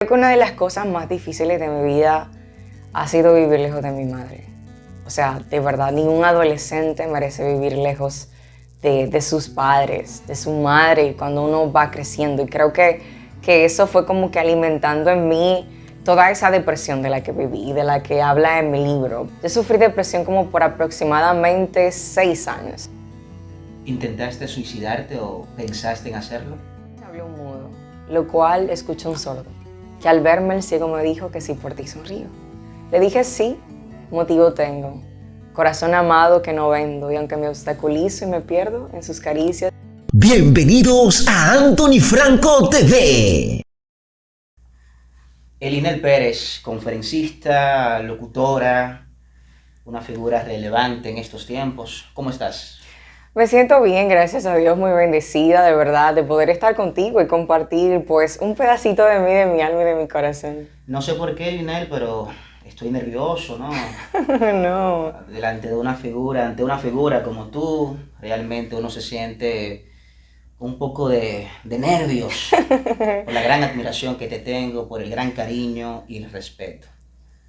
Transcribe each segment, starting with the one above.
Creo que una de las cosas más difíciles de mi vida ha sido vivir lejos de mi madre. O sea, de verdad, ningún adolescente merece vivir lejos de sus padres, de su madre, cuando uno va creciendo. Y creo que eso fue como que alimentando en mí toda esa depresión de la que viví, de la que habla en mi libro. Yo sufrí depresión como por aproximadamente 6 años. ¿Intentaste suicidarte o pensaste en hacerlo? Hablé un mudo, lo cual escuchó un sordo, que al verme el ciego me dijo que sí por ti sonrío. Le dije sí, motivo tengo, corazón amado que no vendo, y aunque me obstaculizo y me pierdo en sus caricias. Bienvenidos a Anthony Franco TV. Elinel Pérez, conferencista, locutora, una figura relevante en estos tiempos. ¿Cómo estás? Me siento bien, gracias a Dios, muy bendecida de verdad de poder estar contigo y compartir pues un pedacito de mí, de mi alma y de mi corazón. No sé por qué, Elinel, pero estoy nervioso, ¿no? No. Delante de una figura, ante una figura como tú, realmente uno se siente un poco de nervios por la gran admiración que te tengo, por el gran cariño y el respeto.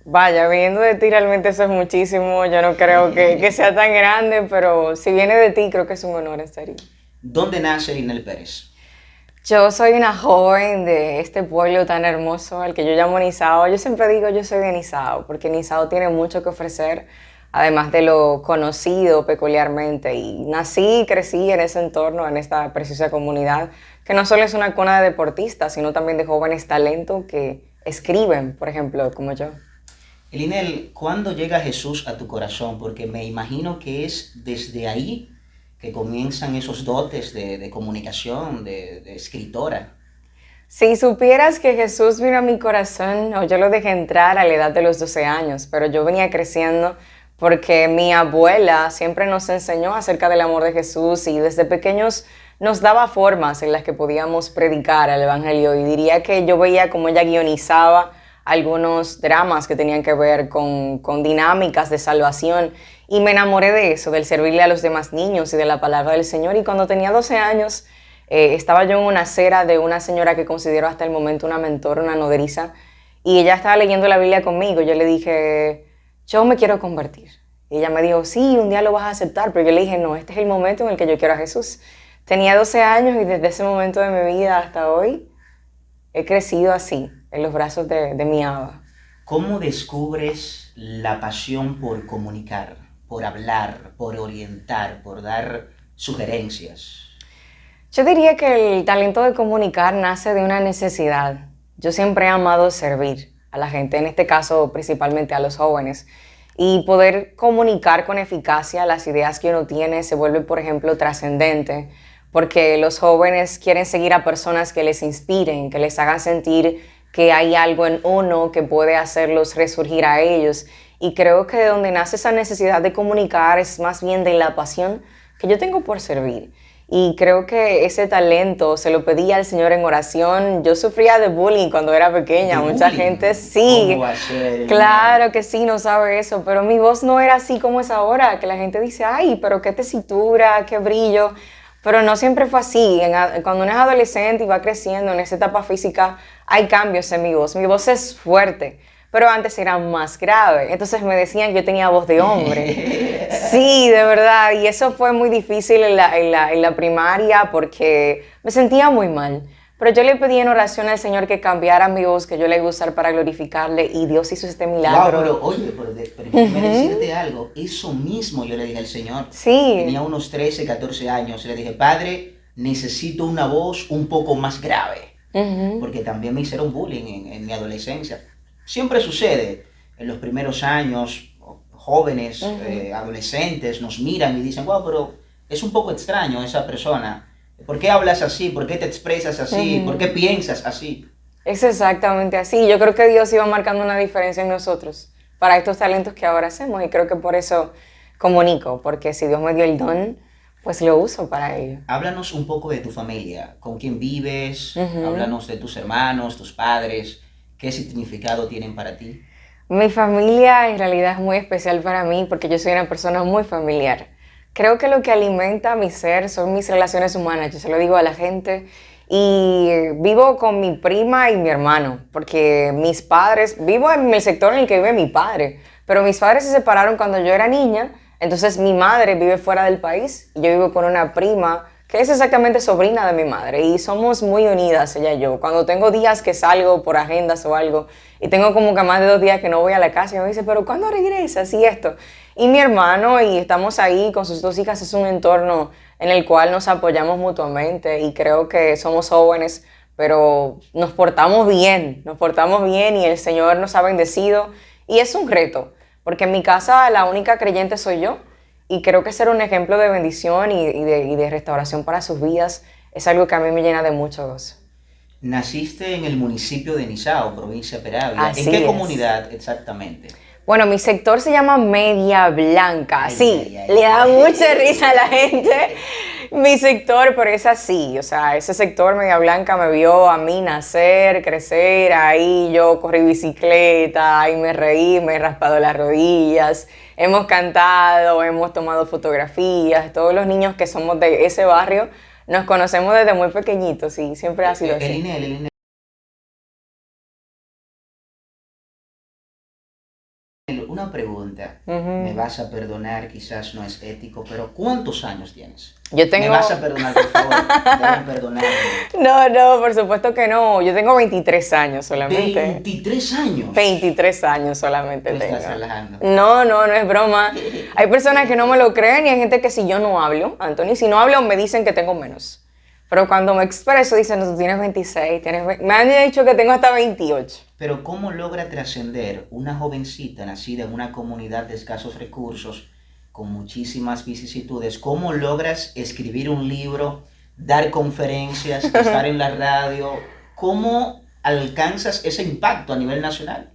Vaya, viniendo de ti realmente eso es muchísimo, yo no creo que sea tan grande, pero si viene de ti creo que es un honor estar ahí. ¿Dónde nace Elinel Pérez? Yo soy una joven de este pueblo tan hermoso al que yo llamo Nizao. Yo siempre digo yo soy de Nizao, porque Nizao tiene mucho que ofrecer, además de lo conocido peculiarmente. Y nací y crecí en ese entorno, en esta preciosa comunidad, que no solo es una cuna de deportistas, sino también de jóvenes talentos que escriben, por ejemplo, como yo. Elinel, ¿cuándo llega Jesús a tu corazón? Porque me imagino que es desde ahí que comienzan esos dotes de comunicación, de escritora. Si supieras que Jesús vino a mi corazón, o yo lo dejé entrar a la edad de los 12 años, pero yo venía creciendo porque mi abuela siempre nos enseñó acerca del amor de Jesús y desde pequeños nos daba formas en las que podíamos predicar el Evangelio, y diría que yo veía cómo ella guionizaba algunos dramas que tenían que ver con dinámicas de salvación, y me enamoré de eso, del servirle a los demás niños y de la palabra del Señor. Y cuando tenía 12 años, estaba yo en una acera de una señora que considero hasta el momento una mentora, una nodriza, y ella estaba leyendo la Biblia conmigo. Yo le dije, yo me quiero convertir. Y ella me dijo, sí, un día lo vas a aceptar, pero yo le dije, no, este es el momento en el que yo quiero a Jesús. Tenía 12 años y desde ese momento de mi vida hasta hoy he crecido así, en los brazos de mi Abba. ¿Cómo descubres la pasión por comunicar, por hablar, por orientar, por dar sugerencias? Yo diría que el talento de comunicar nace de una necesidad. Yo siempre he amado servir a la gente, en este caso principalmente a los jóvenes, y poder comunicar con eficacia las ideas que uno tiene se vuelve, por ejemplo, trascendente, porque los jóvenes quieren seguir a personas que les inspiren, que les hagan sentir que hay algo en uno que puede hacerlos resurgir a ellos. Y creo que de donde nace esa necesidad de comunicar es más bien de la pasión que yo tengo por servir. Y creo que ese talento se lo pedí al Señor en oración. Yo sufría de bullying cuando era pequeña. Mucha gente sí. ¿Cómo va a ser? Claro que sí, no sabe eso. Pero mi voz no era así como es ahora, que la gente dice, ay, pero qué tesitura, qué brillo. Pero no siempre fue así. Cuando uno es adolescente y va creciendo en esa etapa física, hay cambios en mi voz. Mi voz es fuerte, pero antes era más grave. Entonces me decían que yo tenía voz de hombre. Sí, de verdad. Y eso fue muy difícil en la primaria porque me sentía muy mal. Pero yo le pedí en oración al Señor que cambiara mi voz, que yo la iba a usar para glorificarle, y Dios hizo este milagro. Wow, pero oye, pero déjame decirte algo. Eso mismo yo le dije al Señor. Sí. Tenía unos 13, 14 años. Le dije, Padre, necesito una voz un poco más grave. Porque también me hicieron bullying en mi adolescencia. Siempre sucede en los primeros años, jóvenes, adolescentes nos miran y dicen, wow, pero es un poco extraño esa persona. ¿Por qué hablas así? ¿Por qué te expresas así? ¿Por qué piensas así? Es exactamente así. Yo creo que Dios iba marcando una diferencia en nosotros para estos talentos que ahora hacemos, y creo que por eso comunico, porque si Dios me dio el don, pues lo uso para ello. Háblanos un poco de tu familia, con quién vives, háblanos de tus hermanos, tus padres, qué significado tienen para ti. Mi familia en realidad es muy especial para mí porque yo soy una persona muy familiar. Creo que lo que alimenta mi ser son mis relaciones humanas, yo se lo digo a la gente, Y vivo con mi prima y mi hermano, porque mis padres, vivo en el sector en el que vive mi padre, pero mis padres se separaron cuando yo era niña, entonces mi madre vive fuera del país y yo vivo con una prima que es exactamente sobrina de mi madre y somos muy unidas ella y yo. Cuando tengo días que salgo por agendas o algo y tengo como que más de 2 días que no voy a la casa y me dice, pero ¿cuándo regresas? Y esto. Y mi hermano y estamos ahí con sus 2 hijas, es un entorno en el cual nos apoyamos mutuamente y creo que somos jóvenes, pero nos portamos bien y el Señor nos ha bendecido y es un reto, porque en mi casa la única creyente soy yo y creo que ser un ejemplo de bendición y de restauración para sus vidas es algo que a mí me llena de mucho gozo. Naciste en el municipio de Nizao, provincia de Peravia. Así ¿En qué es. comunidad exactamente? Bueno, mi sector se llama Media Blanca. Ay, Sí, ay, ay, le da ay. mucha risa a la gente. Mi sector, pero es así. O sea, ese sector Media Blanca me vio a mí nacer, crecer. Ahí yo corrí bicicleta, ahí me reí, me he raspado las rodillas. Hemos cantado, hemos tomado fotografías. Todos los niños que somos de ese barrio nos conocemos desde muy pequeñitos y siempre ha sido así. Elinel, una pregunta. Me vas a perdonar, quizás no es ético, pero ¿cuántos años tienes? Yo tengo... Me vas a perdonar, por favor. Deben perdonarme. No, por supuesto que no. Yo tengo 23 años solamente. 23 años. 23 años solamente Te tengo. estás relajando. No es broma. Hay personas que no me lo creen y hay gente que si yo no hablo, Anthony, si no hablo me dicen que tengo menos. Pero cuando me expreso dicen, no, tú tienes 26, me han dicho que tengo hasta 28. Pero ¿cómo logra trascender una jovencita nacida en una comunidad de escasos recursos, con muchísimas vicisitudes? ¿Cómo logras escribir un libro, dar conferencias, estar en la radio? ¿Cómo alcanzas ese impacto a nivel nacional?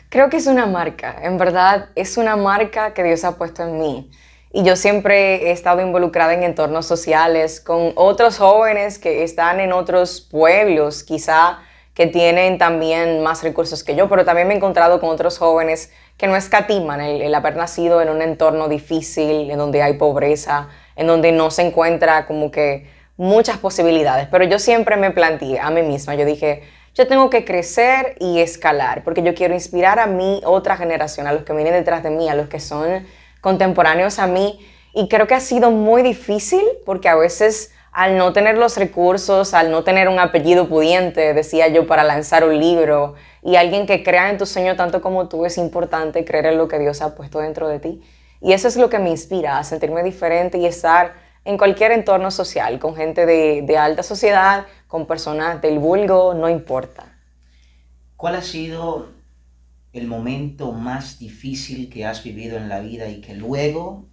Creo que es una marca, en verdad es una marca que Dios ha puesto en mí. Y yo siempre he estado involucrada en entornos sociales con otros jóvenes que están en otros pueblos, quizá que tienen también más recursos que yo, pero también me he encontrado con otros jóvenes que no escatiman el haber nacido en un entorno difícil, en donde hay pobreza, en donde no se encuentra como que muchas posibilidades. Pero yo siempre me planteé a mí misma, yo dije, yo tengo que crecer y escalar, porque yo quiero inspirar a mi otra generación, a los que vienen detrás de mí, a los que son contemporáneos a mí, y creo que ha sido muy difícil porque a veces al no tener los recursos, al no tener un apellido pudiente, decía yo, para lanzar un libro, y alguien que crea en tu sueño tanto como tú, es importante creer en lo que Dios ha puesto dentro de ti. Y eso es lo que me inspira a sentirme diferente y estar en cualquier entorno social, con gente de alta sociedad, con personas del vulgo, no importa. ¿Cuál ha sido el momento más difícil que has vivido en la vida y que luego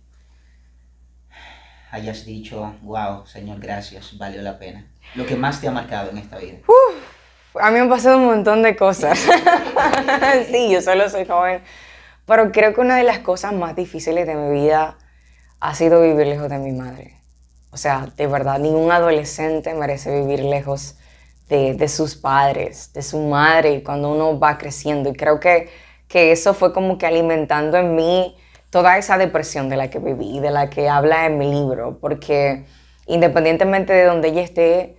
hayas dicho, wow, Señor, gracias, valió la pena? Lo que más te ha marcado en esta vida. A mí me han pasado un montón de cosas. Sí, yo solo soy joven. Pero creo que una de las cosas más difíciles de mi vida ha sido vivir lejos de mi madre. O sea, de verdad, ningún adolescente merece vivir lejos de sus padres, de su madre, cuando uno va creciendo. Y creo que eso fue como que alimentando en mí toda esa depresión de la que viví, de la que habla en mi libro. Porque independientemente de donde ella esté,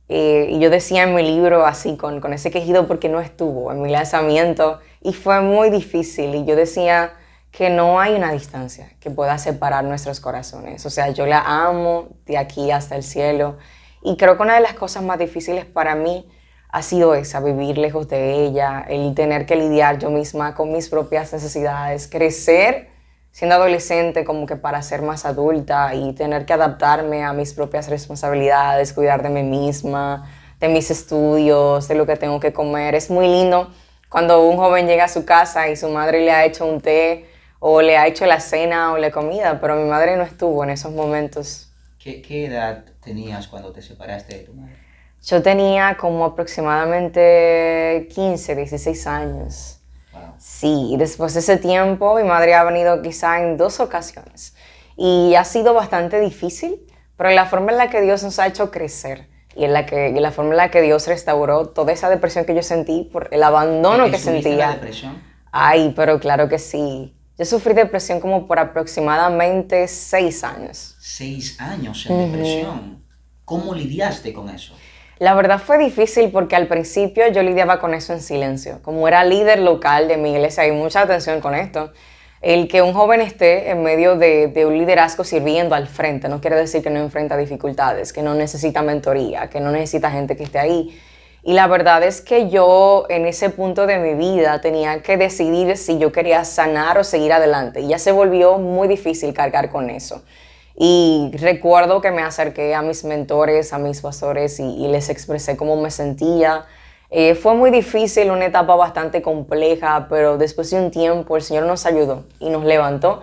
y yo decía en mi libro así, con ese quejido porque no estuvo en mi lanzamiento, y fue muy difícil. Y yo decía que no hay una distancia que pueda separar nuestros corazones. O sea, yo la amo de aquí hasta el cielo. Y creo que una de las cosas más difíciles para mí ha sido esa, vivir lejos de ella, el tener que lidiar yo misma con mis propias necesidades, crecer siendo adolescente como que para ser más adulta y tener que adaptarme a mis propias responsabilidades, cuidar de mí misma, de mis estudios, de lo que tengo que comer. Es muy lindo cuando un joven llega a su casa y su madre le ha hecho un té o le ha hecho la cena o la comida, pero mi madre no estuvo en esos momentos. ¿Qué edad tenías cuando te separaste de tu madre? Yo tenía como aproximadamente 15, 16 años. Wow. Sí, y después de ese tiempo mi madre ha venido quizá en 2 ocasiones y ha sido bastante difícil, pero la forma en la que Dios nos ha hecho crecer y la forma en la que Dios restauró toda esa depresión que yo sentí por el abandono que sentía. ¿La depresión? Ay, pero claro que sí. Yo sufrí depresión como por aproximadamente 6 años. 6 años en depresión. ¿Cómo lidiaste con eso? La verdad fue difícil porque al principio yo lidiaba con eso en silencio. Como era líder local de mi iglesia, hay mucha atención con esto. El que un joven esté en medio de un liderazgo sirviendo al frente no quiere decir que no enfrenta dificultades, que no necesita mentoría, que no necesita gente que esté ahí. Y la verdad es que yo en ese punto de mi vida tenía que decidir si yo quería sanar o seguir adelante. Y ya se volvió muy difícil cargar con eso. Y recuerdo que me acerqué a mis mentores, a mis pastores y les expresé cómo me sentía. Fue muy difícil, una etapa bastante compleja, pero después de un tiempo el Señor nos ayudó y nos levantó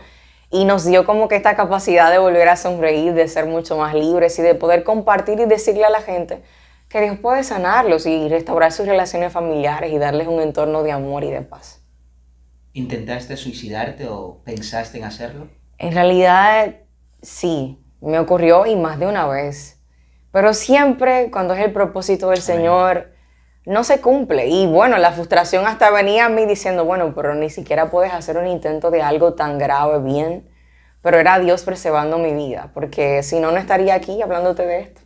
y nos dio como que esta capacidad de volver a sonreír, de ser mucho más libres y de poder compartir y decirle a la gente que Dios puede sanarlos y restaurar sus relaciones familiares y darles un entorno de amor y de paz. ¿Intentaste suicidarte o pensaste en hacerlo? En realidad, sí, me ocurrió y más de una vez. Pero siempre, cuando es el propósito del Señor, no se cumple. Y bueno, la frustración hasta venía a mí diciendo, bueno, pero ni siquiera puedes hacer un intento de algo tan grave bien. Pero era Dios preservando mi vida, porque si no, no estaría aquí hablándote de esto.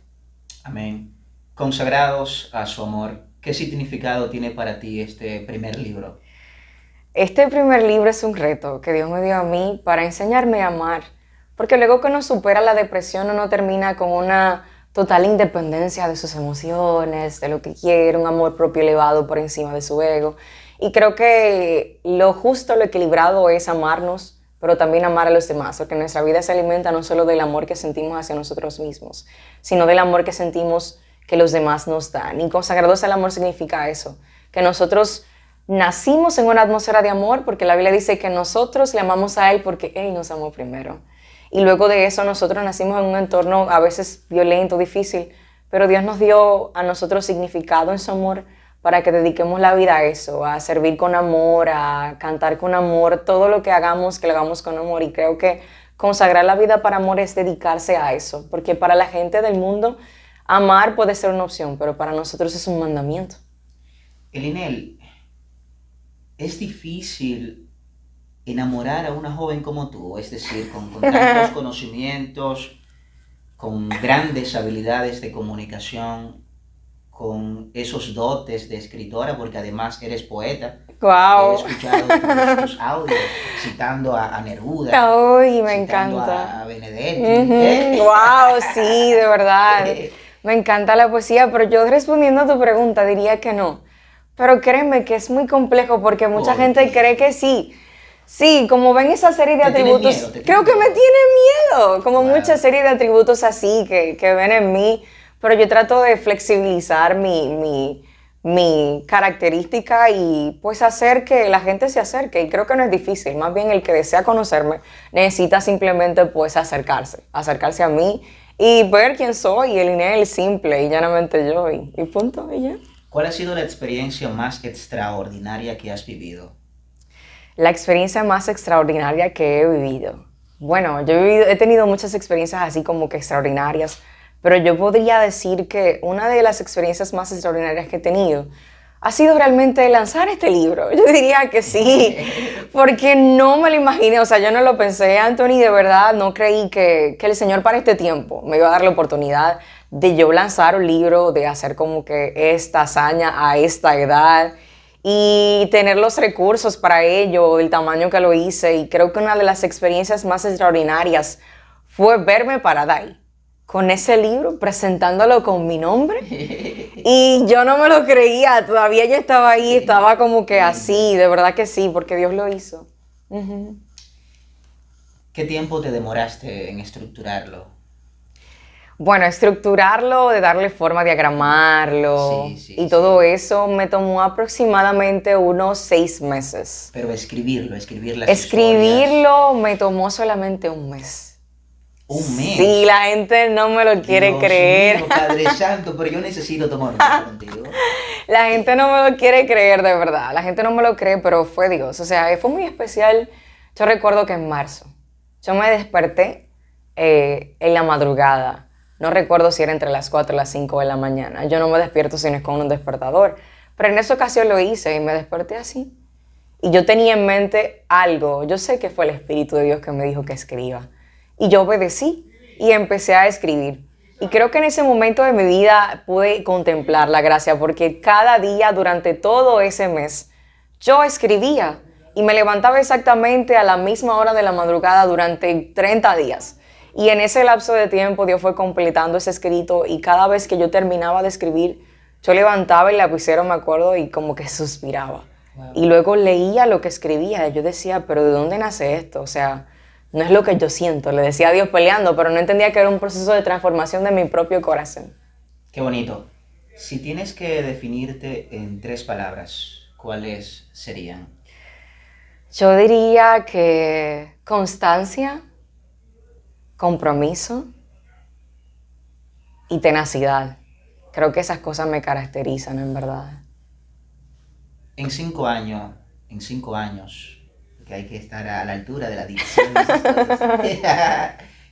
Amén. Consagrados a su amor, ¿qué significado tiene para ti este primer libro? Este primer libro es un reto que Dios me dio a mí para enseñarme a amar. Porque luego que uno supera la depresión, uno termina con una total independencia de sus emociones, de lo que quiere, un amor propio elevado por encima de su ego. Y creo que lo justo, lo equilibrado es amarnos, pero también amar a los demás, porque nuestra vida se alimenta no solo del amor que sentimos hacia nosotros mismos, sino del amor que sentimos que los demás nos dan. Y consagrados al amor significa eso, que nosotros nacimos en una atmósfera de amor, porque la Biblia dice que nosotros le amamos a Él porque Él nos amó primero. Y luego de eso nosotros nacimos en un entorno a veces violento, difícil, pero Dios nos dio a nosotros significado en su amor para que dediquemos la vida a eso, a servir con amor, a cantar con amor, todo lo que hagamos, que lo hagamos con amor. Y creo que consagrar la vida para amor es dedicarse a eso, porque para la gente del mundo amar puede ser una opción, pero para nosotros es un mandamiento. Elinel, es difícil enamorar a una joven como tú, es decir, con tantos conocimientos, con grandes habilidades de comunicación, con esos dotes de escritora, porque además eres poeta. Wow. He escuchado tus audios citando a Neruda, Ay, me citando encanta. a Benedetti. Wow, sí, de verdad. Me encanta la poesía, pero yo respondiendo a tu pregunta diría que no. Pero créeme que es muy complejo porque mucha gente cree que sí. Sí, como ven esa serie de atributos, creo que me tiene miedo, como mucha serie de atributos así que ven en mí, pero yo trato de flexibilizar mi característica y pues hacer que la gente se acerque, y creo que no es difícil, más bien el que desea conocerme necesita simplemente pues acercarse a mí y ver quién soy, el simple y llanamente yo, y punto, y ya. ¿Cuál ha sido la experiencia más extraordinaria que has vivido? La experiencia más extraordinaria que he vivido. Bueno, he tenido muchas experiencias así como que extraordinarias, pero yo podría decir que una de las experiencias más extraordinarias que he tenido ha sido realmente lanzar este libro. Yo diría que sí, porque no me lo imaginé, o sea, yo no lo pensé, Anthony, de verdad, no creí que el Señor para este tiempo me iba a dar la oportunidad de yo lanzar un libro, de hacer como que esta hazaña a esta edad, y tener los recursos para ello, el tamaño que lo hice. Y creo que una de las experiencias más extraordinarias fue verme parada ahí, con ese libro, presentándolo con mi nombre. Y yo no me lo creía, todavía yo estaba ahí, estaba como que así, de verdad que sí, porque Dios lo hizo. ¿Qué tiempo te demoraste en estructurarlo? Bueno, estructurarlo, de darle forma, diagramarlo y todo eso me tomó aproximadamente unos 6 meses. Pero escribir las Escribirlo me tomó solamente un mes. ¿Un mes? Sí, la gente no me lo quiere creer. Mío, Padre Santo, pero yo necesito tomar un tiempo contigo. La gente no me lo quiere creer, de verdad. La gente no me lo cree, pero fue Dios. O sea, fue muy especial. Yo recuerdo que en marzo yo me desperté en la madrugada. No recuerdo si era entre las 4 y las 5 de la mañana. Yo no me despierto si no es con un despertador. Pero en esa ocasión lo hice y me desperté así. Y yo tenía en mente algo. Yo sé que fue el Espíritu de Dios que me dijo que escriba. Y yo obedecí y empecé a escribir. Y creo que en ese momento de mi vida pude contemplar la gracia, porque cada día durante todo ese mes yo escribía y me levantaba exactamente a la misma hora de la madrugada durante 30 días. Y en ese lapso de tiempo Dios fue completando ese escrito y cada vez que yo terminaba de escribir, yo levantaba el lapicero, me acuerdo, y como que suspiraba. Wow. Y luego leía lo que escribía y yo decía, pero ¿de dónde nace esto? O sea, no es lo que yo siento, le decía a Dios peleando, pero no entendía que era un proceso de transformación de mi propio corazón. Qué bonito. Si tienes que definirte en 3 palabras, ¿cuáles serían? Yo diría que constancia, compromiso y tenacidad. Creo que esas cosas me caracterizan, en verdad. En 5 años, porque hay que estar a la altura de la dicción.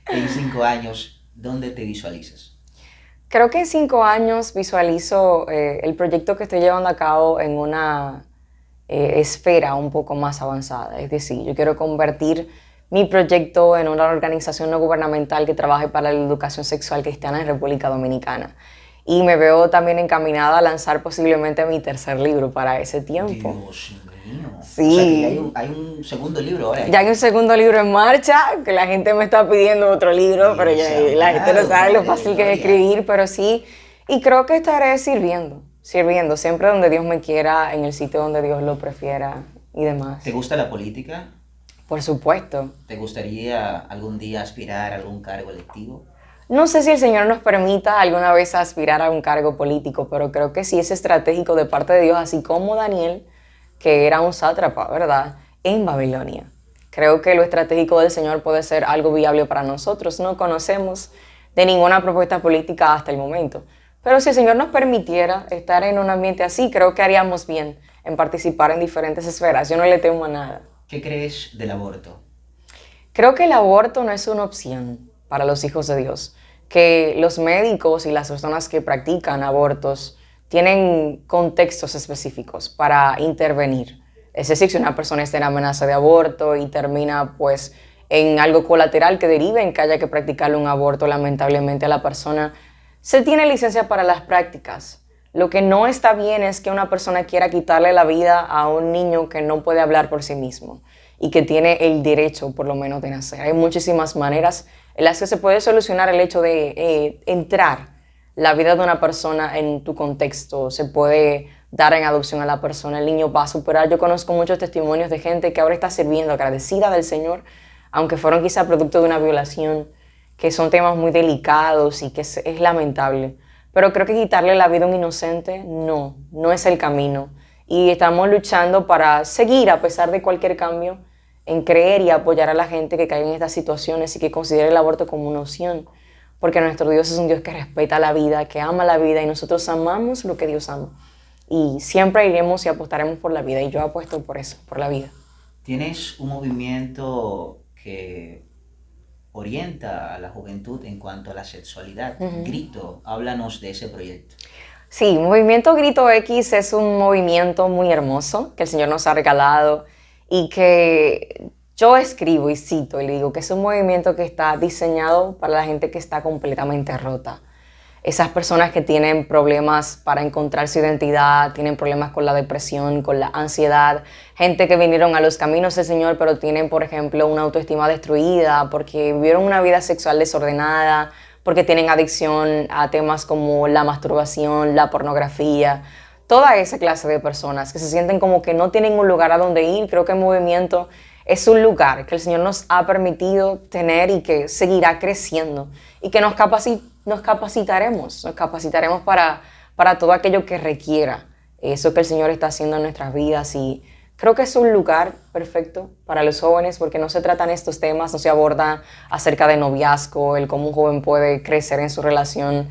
En 5 años, ¿dónde te visualizas? Creo que en 5 años visualizo el proyecto que estoy llevando a cabo en una esfera un poco más avanzada. Es decir, yo quiero convertir mi proyecto en una organización no gubernamental que trabaje para la educación sexual cristiana en República Dominicana. Y me veo también encaminada a lanzar posiblemente mi 3er libro para ese tiempo. Dios mío. Sí. O sea que ya hay un segundo libro ahora. Ya hay un segundo libro en marcha, que la gente me está pidiendo otro libro, pero ya la gente no sabe lo fácil que es escribir, pero sí. Y creo que estaré sirviendo siempre donde Dios me quiera, en el sitio donde Dios lo prefiera y demás. ¿Te gusta la política? Por supuesto. ¿Te gustaría algún día aspirar a algún cargo electivo? No sé si el Señor nos permita alguna vez aspirar a un cargo político, pero creo que sí es estratégico de parte de Dios, así como Daniel, que era un sátrapa, ¿verdad?, en Babilonia. Creo que lo estratégico del Señor puede ser algo viable para nosotros. No conocemos de ninguna propuesta política hasta el momento. Pero si el Señor nos permitiera estar en un ambiente así, creo que haríamos bien en participar en diferentes esferas. Yo no le temo a nada. ¿Qué crees del aborto? Creo que el aborto no es una opción para los hijos de Dios. Que los médicos y las personas que practican abortos tienen contextos específicos para intervenir. Es decir, si una persona está en amenaza de aborto y termina pues en algo colateral que derive en que haya que practicarle un aborto, lamentablemente a la persona se tiene licencia para las prácticas. Lo que no está bien es que una persona quiera quitarle la vida a un niño que no puede hablar por sí mismo y que tiene el derecho, por lo menos, de nacer. Hay muchísimas maneras en las que se puede solucionar el hecho de entrar la vida de una persona en tu contexto. Se puede dar en adopción a la persona, el niño va a superar. Yo conozco muchos testimonios de gente que ahora está sirviendo, agradecida del Señor, aunque fueron quizá producto de una violación, que son temas muy delicados y que es lamentable. Pero creo que quitarle la vida a un inocente no es el camino. Y estamos luchando para seguir, a pesar de cualquier cambio, en creer y apoyar a la gente que cae en estas situaciones y que considere el aborto como una opción. Porque nuestro Dios es un Dios que respeta la vida, que ama la vida, y nosotros amamos lo que Dios ama. Y siempre iremos y apostaremos por la vida, y yo apuesto por eso, por la vida. Tienes un movimiento que orienta a la juventud en cuanto a la sexualidad. Grito, háblanos de ese proyecto. Sí, Movimiento Grito X es un movimiento muy hermoso que el Señor nos ha regalado y que yo escribo y cito y le digo que es un movimiento que está diseñado para la gente que está completamente rota. Esas personas que tienen problemas para encontrar su identidad, tienen problemas con la depresión, con la ansiedad, gente que vinieron a los caminos del Señor pero tienen, por ejemplo, una autoestima destruida porque vivieron una vida sexual desordenada, porque tienen adicción a temas como la masturbación, la pornografía, toda esa clase de personas que se sienten como que no tienen un lugar a donde ir. Creo que el movimiento es un lugar que el Señor nos ha permitido tener y que seguirá creciendo y que nos capacitaremos para todo aquello que requiera eso que el Señor está haciendo en nuestras vidas. Y creo que es un lugar perfecto para los jóvenes porque no se tratan estos temas, no se aborda acerca de noviazgo, el cómo un joven puede crecer en su relación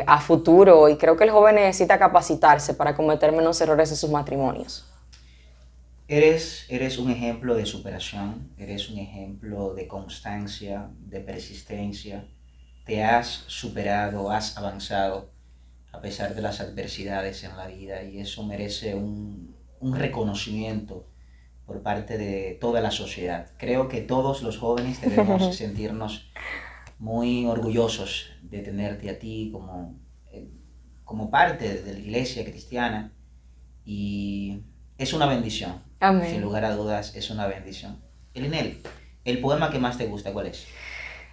a futuro, y creo que el joven necesita capacitarse para cometer menos errores en sus matrimonios. Eres un ejemplo de superación, eres un ejemplo de constancia, de persistencia. Te has superado, has avanzado a pesar de las adversidades en la vida, y eso merece un reconocimiento por parte de toda la sociedad. Creo que todos los jóvenes debemos sentirnos muy orgullosos de tenerte a ti como parte de la iglesia cristiana y es una bendición. Amén. Sin lugar a dudas, es una bendición. Elinel, ¿el poema que más te gusta cuál es?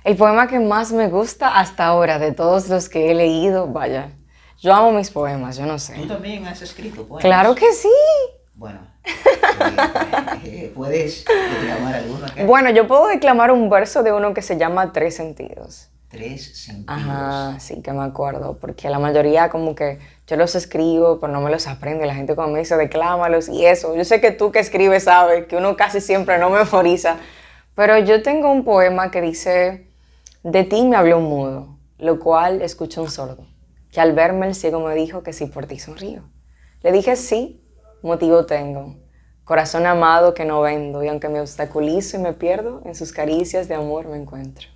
El poema que más me gusta hasta ahora, de todos los que he leído, vaya, yo amo mis poemas, yo no sé. ¿Tú también has escrito poemas? Claro que sí. Bueno, ¿puedes declamar alguno acá? Bueno, yo puedo declamar un verso de uno que se llama Tres Sentidos. Tres sentidos. Ajá, sí que me acuerdo, porque la mayoría como que yo los escribo, pero no me los aprendo. La gente cuando me dice declámalos y eso, yo sé que tú que escribes sabes que uno casi siempre no memoriza, pero yo tengo un poema que dice, de ti me habló un mudo, lo cual escuchó un sordo, que al verme el ciego me dijo que sí por ti sonrío. Le dije sí, motivo tengo, corazón amado que no vendo, y aunque me obstaculizo y me pierdo, en sus caricias de amor me encuentro.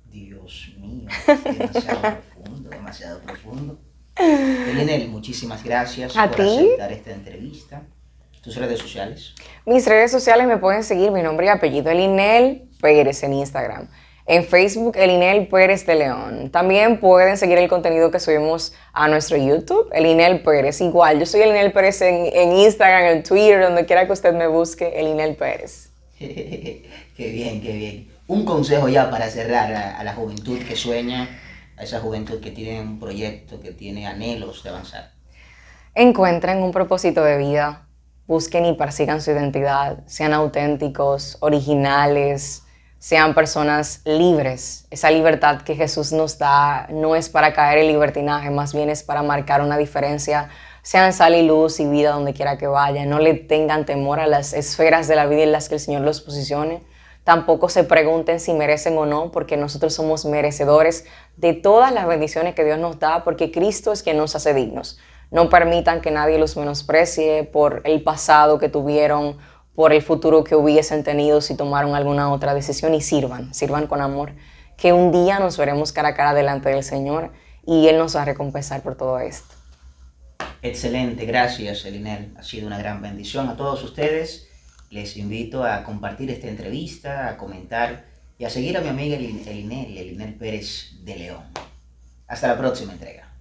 Dios mío, demasiado profundo, demasiado profundo. Elinel, muchísimas gracias ¿A por ti? aceptar esta entrevista. ¿Tus redes sociales? Mis redes sociales me pueden seguir, mi nombre y apellido Elinel Pérez en Instagram. En Facebook, Elinel Pérez de León. También pueden seguir el contenido que subimos a nuestro YouTube, Elinel Pérez. Igual, yo soy Elinel Pérez en Instagram, en Twitter, donde quiera que usted me busque, Elinel Pérez. Qué bien, qué bien. Un consejo ya para cerrar a la juventud que sueña, a esa juventud que tiene un proyecto, que tiene anhelos de avanzar. Encuentren un propósito de vida, busquen y persigan su identidad, sean auténticos, originales, sean personas libres. Esa libertad que Jesús nos da no es para caer en libertinaje, más bien es para marcar una diferencia. Sean sal y luz y vida donde quiera que vayan. No le tengan temor a las esferas de la vida en las que el Señor los posicione. Tampoco se pregunten si merecen o no, porque nosotros somos merecedores de todas las bendiciones que Dios nos da, porque Cristo es quien nos hace dignos. No permitan que nadie los menosprecie por el pasado que tuvieron, por el futuro que hubiesen tenido si tomaron alguna otra decisión, y sirvan con amor, que un día nos veremos cara a cara delante del Señor y Él nos va a recompensar por todo esto. Excelente, gracias Elinel. Ha sido una gran bendición a todos ustedes. Les invito a compartir esta entrevista, a comentar y a seguir a mi amiga Elinel Pérez de León. Hasta la próxima entrega.